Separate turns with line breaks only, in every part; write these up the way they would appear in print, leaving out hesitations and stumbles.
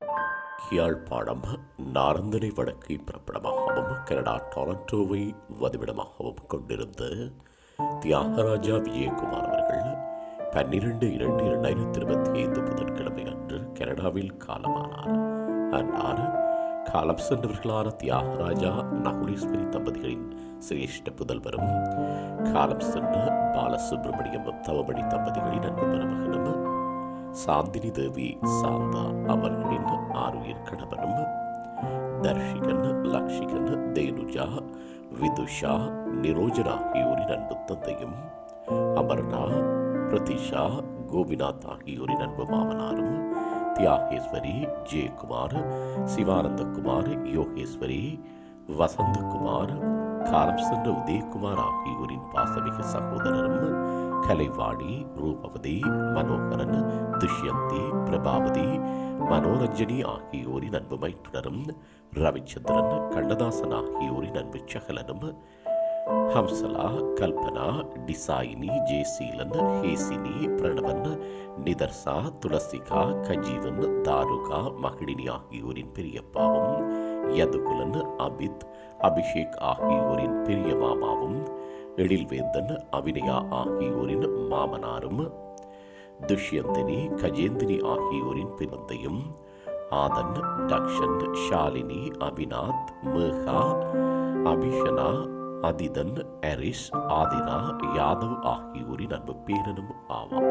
Yazhpanam Naranthanai வடக்கை பிறப்பிடமாகவும் Canada டொரண்டோவை வதிவிடமாகவும் கொண்டிருந்த தியாகராஜா விஜயகுமார் அவர்கள் 12/2/2025 புதன்கிழமை அன்று கனடாவில் காலமானார். அன்னார் காலம் சென்றவர்களான தியாகராஜா நகுலேஸ்வரி தம்பதிகளின் சிரேஷ்ட புதல்வரும் காலம் சென்ற பாலசுப்ரமணியம் தவமணி தம்பதிகளின் அன்பு மருமகனும் சாந்தினி தேவி சாந்தா அவர்களின் ஆறுயிர் கணவனும் தர்ஷிகன் லக்ஷிகன் தேனுஜா விதுஷா நிரோஜனா ஆகியோரின் அன்பு தந்தையும் அமர்னா பிரதிஷா கோபிநாத் ஆகியோரின் அன்பு மாமனாரும் தியாகேஸ்வரி ஜெயக்குமார் சிவானந்தகுமார் யோகேஸ்வரி வசந்தகுமார் காலம் சென்ற உதயகுமார் ஆகியோரின் பாசமிகு சகோதரரும் கலைவாணி ரூபவதி மனோகரன் துஷ்யந்தி பிரபாவதி மனோரஞ்சனி ஆகியோரின் அன்பு மைத்துனரும் ரவிச்சந்திரன் கண்ணதாசன் ஆகியோரின் அன்பு சகலனும் ஹம்சலா கல்பனா டிசாயினி ஜெயசீலன் ஹேசினி பிரணவன் நிதர்சா துளசிகா கஜீவன் தாருகா மகிழினி ஆகியோரின் பெரியப்பாவும் யதுகுலன் அபித் அபிஷேக் ஆகியோரின் பெரிய மாமாவும் எழில்வேந்தன் அபிநயா ஆகியோரின் மாமனாரும் துஷ்யந்தினி கஜேந்தினி ஆகியோரின் பிறந்தையும் ஆதன் தக்ஷன் ஷாலினி அபிநாத் மேகா அபிஷனா அதிதன் அரிஷ் ஆதினா யாதவ் ஆகியோரின் அன்பு பேரனும் ஆவார்.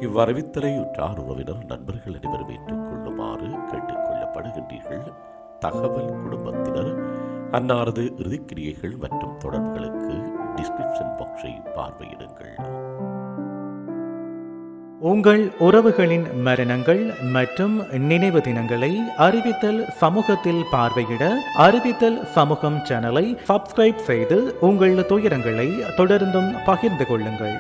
இவ்வரவித்தலை உற்றார் உறவினர் நண்பர்கள் அனைவரும் ஏற்றுக்கொள்ளுமாறு கேட்டுக்கொள்ளப்படுகின்றீர்கள். தகவல் குடும்பத்தினர் அன்னாரது இறுதிக்கிரியைகள் மற்றும் தொடர்புகளுக்கு டிஸ்கிரிப்ஷன் பாக்ஸை பார்வையிடுங்கள்.
உங்கள் உறவுகளின் மரணங்கள் மற்றும் நினைவு தினங்களை அறிவித்தல் சமூகத்தில் பார்வையிட அறிவித்தல் சமூகம் சேனலை சப்ஸ்கிரைப் செய்து உங்கள் துயரங்களை தொடர்ந்தும் பகிர்ந்து கொள்ளுங்கள்.